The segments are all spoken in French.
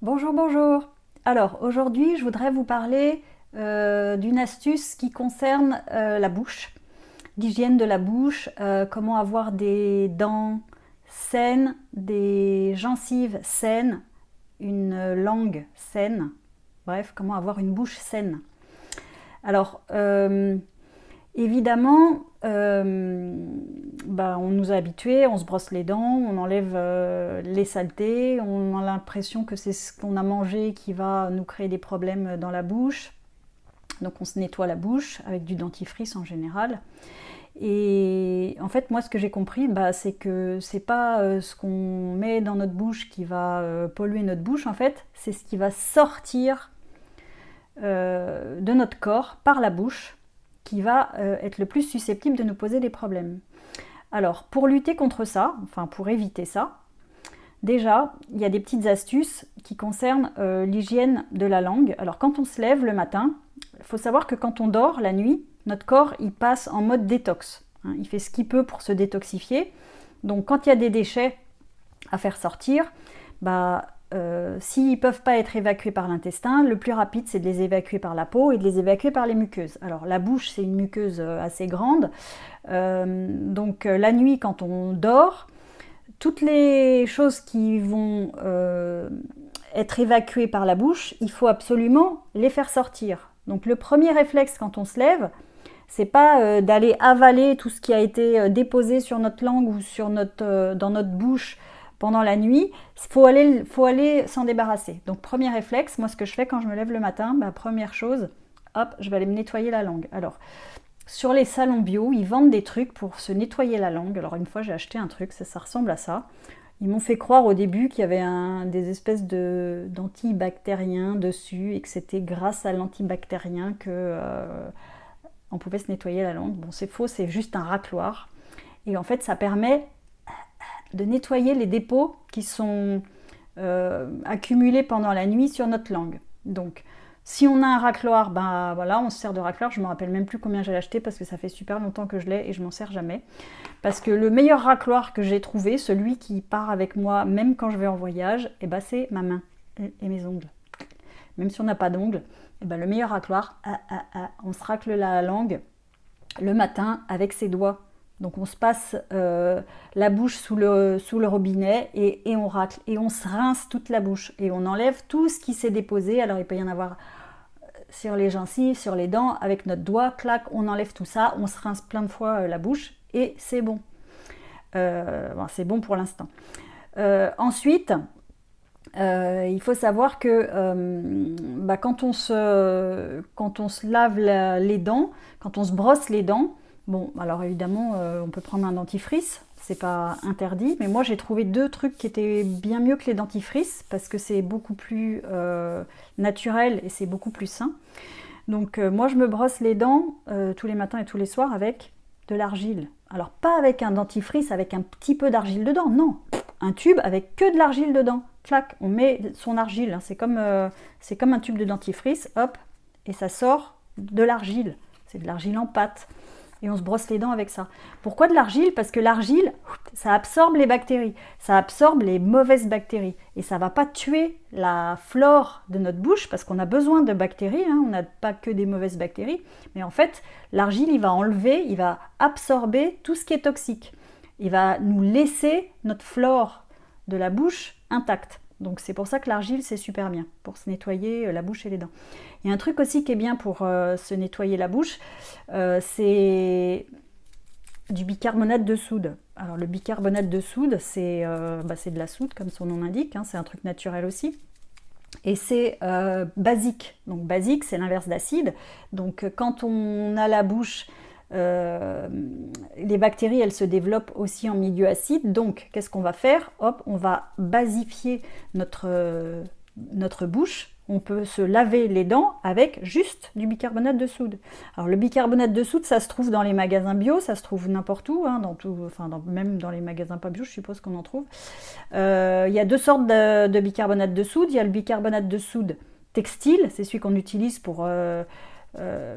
Bonjour, bonjour. Alors aujourd'hui, je voudrais vous parler d'une astuce qui concerne la bouche, l'hygiène de la bouche, comment avoir des dents saines, des gencives saines, une langue saine, bref, comment avoir une bouche saine. Alors, évidemment, on nous a habitués, on se brosse les dents, on enlève les saletés, on a l'impression que c'est ce qu'on a mangé qui va nous créer des problèmes dans la bouche. Donc on se nettoie la bouche avec du dentifrice en général. Et en fait, moi, ce que j'ai compris, c'est que c'est pas ce qu'on met dans notre bouche qui va polluer notre bouche, en fait, c'est ce qui va sortir de notre corps par la bouche qui va être le plus susceptible de nous poser des problèmes. Alors, pour lutter contre ça, enfin pour éviter ça, déjà, il y a des petites astuces qui concernent l'hygiène de la langue. Alors, quand on se lève le matin, il faut savoir que quand on dort la nuit, notre corps il passe en mode détox. Il fait ce qu'il peut pour se détoxifier. Donc, quand il y a des déchets à faire sortir, s'ils ne peuvent pas être évacués par l'intestin, le plus rapide c'est de les évacuer par la peau et de les évacuer par les muqueuses. Alors la bouche c'est une muqueuse assez grande, donc la nuit quand on dort, toutes les choses qui vont être évacuées par la bouche, il faut absolument les faire sortir. Donc le premier réflexe quand on se lève, c'est pas d'aller avaler tout ce qui a été déposé sur notre langue ou dans notre bouche pendant la nuit. Faut aller s'en débarrasser. Donc premier réflexe, moi ce que je fais quand je me lève le matin, première chose, hop, je vais aller me nettoyer la langue. Alors sur les salons bio, ils vendent des trucs pour se nettoyer la langue. Alors une fois j'ai acheté un truc, ça ressemble à ça. Ils m'ont fait croire au début qu'il y avait des espèces d'antibactériens dessus et que c'était grâce à l'antibactérien que on pouvait se nettoyer la langue. Bon, c'est faux, c'est juste un racloir. Et en fait, ça permet de nettoyer les dépôts qui sont accumulés pendant la nuit sur notre langue. Donc, si on a un racloir, voilà, on se sert de racloir. Je ne me rappelle même plus combien j'ai acheté parce que ça fait super longtemps que je l'ai et je m'en sers jamais. Parce que le meilleur racloir que j'ai trouvé, celui qui part avec moi même quand je vais en voyage, c'est ma main et mes ongles. Même si on n'a pas d'ongles, le meilleur racloir, on se racle la langue le matin avec ses doigts. Donc on se passe la bouche sous le robinet et on racle. Et on se rince toute la bouche. Et on enlève tout ce qui s'est déposé. Alors il peut y en avoir sur les gencives, sur les dents. Avec notre doigt, clac, on enlève tout ça. On se rince plein de fois la bouche. Et c'est bon. C'est bon pour l'instant. Ensuite, il faut savoir que quand on se lave les dents, quand on se brosse les dents, bon, alors évidemment, on peut prendre un dentifrice, c'est pas interdit, mais moi j'ai trouvé deux trucs qui étaient bien mieux que les dentifrices parce que c'est beaucoup plus naturel et c'est beaucoup plus sain. Donc moi je me brosse les dents tous les matins et tous les soirs avec de l'argile. Alors pas avec un dentifrice avec un petit peu d'argile dedans, non, un tube avec que de l'argile dedans. Clac, on met son argile, hein. C'est comme un tube de dentifrice, hop, et ça sort de l'argile. C'est de l'argile en pâte. Et on se brosse les dents avec ça. Pourquoi de l'argile? Parce que l'argile, ça absorbe les bactéries, ça absorbe les mauvaises bactéries. Et ça ne va pas tuer la flore de notre bouche, parce qu'on a besoin de bactéries, hein. On n'a pas que des mauvaises bactéries. Mais en fait, l'argile, il va enlever, il va absorber tout ce qui est toxique. Il va nous laisser notre flore de la bouche intacte. Donc c'est pour ça que l'argile c'est super bien pour se nettoyer la bouche et les dents. Il y a un truc aussi qui est bien pour se nettoyer la bouche, c'est du bicarbonate de soude. Alors le bicarbonate de soude c'est de la soude comme son nom l'indique, hein, c'est un truc naturel aussi. Et c'est basique. Donc basique c'est l'inverse d'acide. Donc quand on a la bouche les bactéries elles se développent aussi en milieu acide, donc qu'est-ce qu'on va faire? Hop, on va basifier notre bouche. On peut se laver les dents avec juste du bicarbonate de soude. Alors le bicarbonate de soude ça se trouve dans les magasins bio, ça se trouve n'importe où, hein, même dans les magasins pas bio je suppose qu'on en trouve. Il y a deux sortes de bicarbonate de soude. Il y a le bicarbonate de soude textile, c'est celui qu'on utilise pour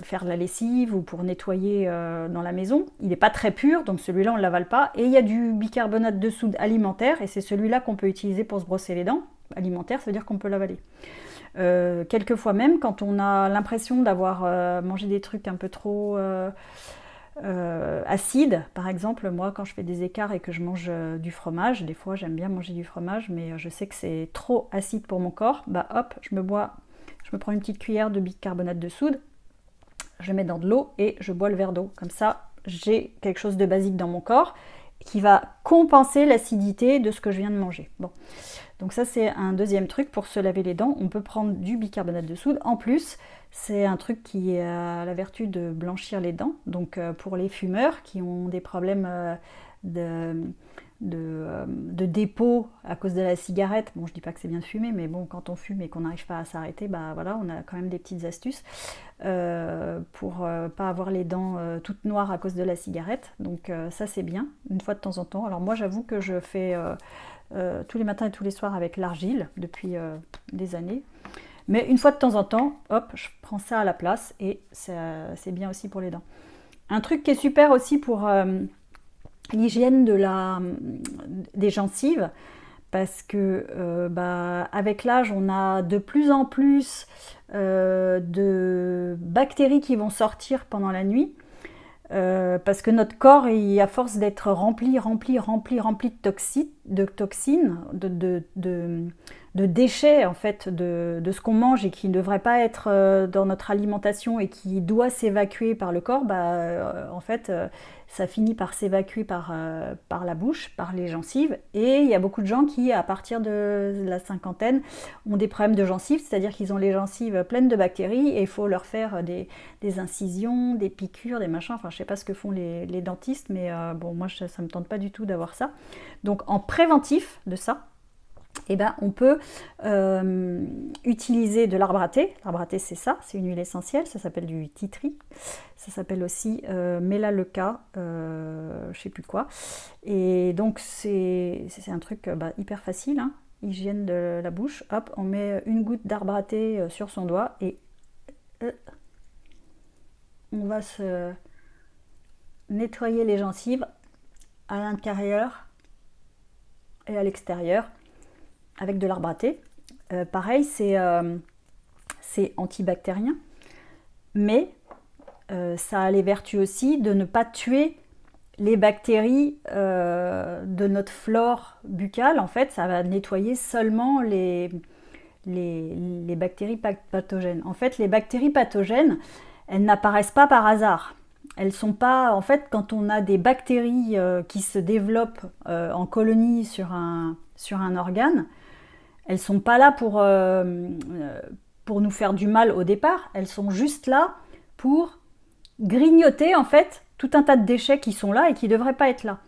faire la lessive ou pour nettoyer dans la maison. Il n'est pas très pur, donc celui-là on ne l'avale pas. Et il y a du bicarbonate de soude alimentaire, et c'est celui-là qu'on peut utiliser pour se brosser les dents. alimentaire, ça veut dire qu'on peut l'avaler. Quelquefois même, quand on a l'impression d'avoir mangé des trucs un peu trop acides, par exemple, moi quand je fais des écarts et que je mange du fromage, des fois j'aime bien manger du fromage, mais je sais que c'est trop acide pour mon corps, bah hop, je me prends une petite cuillère de bicarbonate de soude, je le mets dans de l'eau et je bois le verre d'eau. Comme ça, j'ai quelque chose de basique dans mon corps qui va compenser l'acidité de ce que je viens de manger. Bon. Donc ça, c'est un deuxième truc pour se laver les dents. On peut prendre du bicarbonate de soude. En plus, c'est un truc qui a la vertu de blanchir les dents. Donc pour les fumeurs qui ont des problèmes de dépôt à cause de la cigarette, bon, je dis pas que c'est bien de fumer, mais bon, quand on fume et qu'on n'arrive pas à s'arrêter, bah voilà, on a quand même des petites astuces pour pas avoir les dents toutes noires à cause de la cigarette. Donc ça, c'est bien, une fois de temps en temps. Alors moi, j'avoue que je fais tous les matins et tous les soirs avec l'argile depuis des années. Mais une fois de temps en temps, hop, je prends ça à la place et c'est bien aussi pour les dents. Un truc qui est super aussi pour l'hygiène des gencives, parce que avec l'âge, on a de plus en plus de bactéries qui vont sortir pendant la nuit. Parce que notre corps, à force d'être rempli de toxines, de déchets en fait, de ce qu'on mange et qui ne devrait pas être dans notre alimentation et qui doit s'évacuer par le corps, en fait, ça finit par s'évacuer par la bouche, par les gencives. Et il y a beaucoup de gens qui, à partir de la cinquantaine, ont des problèmes de gencives, c'est-à-dire qu'ils ont les gencives pleines de bactéries et il faut leur faire des incisions, des piqûres, des machins. Enfin, je sais pas ce que font les dentistes, mais bon, moi, ça me tente pas du tout d'avoir ça. Donc, en préventif de ça, eh ben, on peut utiliser de l'arbre à thé. L'arbre à thé, c'est ça, c'est une huile essentielle, ça s'appelle du tea tree. Ça s'appelle aussi Melaleuca, je sais plus quoi. Et donc, c'est un truc hyper facile, hein. Hygiène de la bouche. Hop, on met une goutte d'arbre à thé sur son doigt et on va se nettoyer les gencives à l'intérieur et à l'extérieur avec de l'arbre à thé. Pareil, c'est antibactérien, mais ça a les vertus aussi de ne pas tuer les bactéries de notre flore buccale. En fait, ça va nettoyer seulement les bactéries pathogènes. En fait, les bactéries pathogènes, elles n'apparaissent pas par hasard. Elles sont pas, en fait, quand on a des bactéries qui se développent en colonie sur un organe, elles sont pas là pour nous faire du mal au départ. Elles sont juste là pour grignoter, en fait, tout un tas de déchets qui sont là et qui ne devraient pas être là.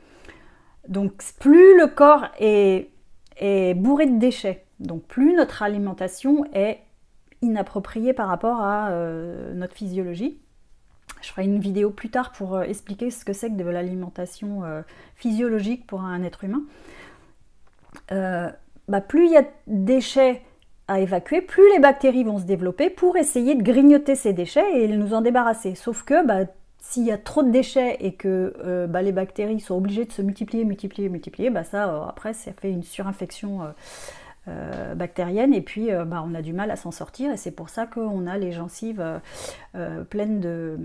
Donc, plus le corps est bourré de déchets, donc plus notre alimentation est inappropriée par rapport à notre physiologie. Je ferai une vidéo plus tard pour expliquer ce que c'est que de l'alimentation physiologique pour un être humain. Plus il y a de déchets à évacuer, plus les bactéries vont se développer pour essayer de grignoter ces déchets et nous en débarrasser. Sauf que s'il y a trop de déchets et que les bactéries sont obligées de se multiplier, après ça fait une surinfection bactérienne et puis on a du mal à s'en sortir et c'est pour ça qu'on a les gencives pleines de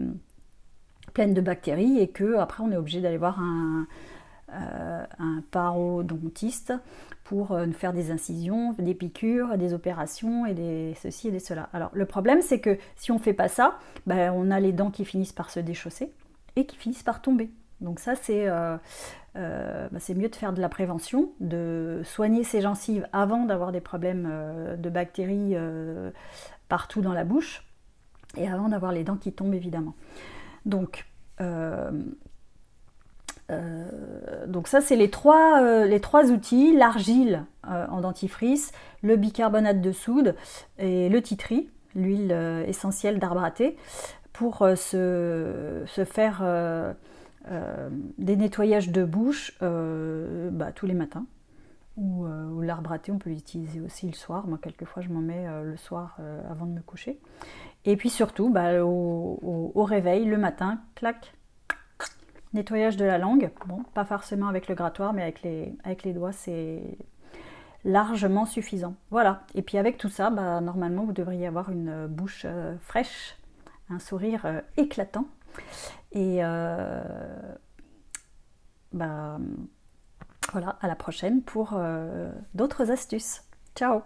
bactéries et que après on est obligé d'aller voir un parodontiste pour nous faire des incisions, des piqûres, des opérations et ceci et des cela. Alors le problème c'est que si on ne fait pas ça, on a les dents qui finissent par se déchausser et qui finissent par tomber. Donc ça c'est mieux de faire de la prévention, de soigner ses gencives avant d'avoir des problèmes de bactéries partout dans la bouche et avant d'avoir les dents qui tombent évidemment. Donc ça c'est les trois outils, l'argile en dentifrice, le bicarbonate de soude et le tea tree, l'huile essentielle d'arbre à thé, pour se faire des nettoyages de bouche tous les matins. Ou l'arbre à thé, on peut l'utiliser aussi le soir. Moi, quelquefois, je m'en mets le soir avant de me coucher. Et puis surtout, au réveil, le matin, clac, nettoyage de la langue. Bon, pas forcément avec le grattoir, mais avec les doigts, c'est largement suffisant. Voilà, et puis avec tout ça, bah, normalement vous devriez avoir une bouche fraîche, un sourire éclatant, et bah, voilà, à la prochaine pour d'autres astuces. Ciao!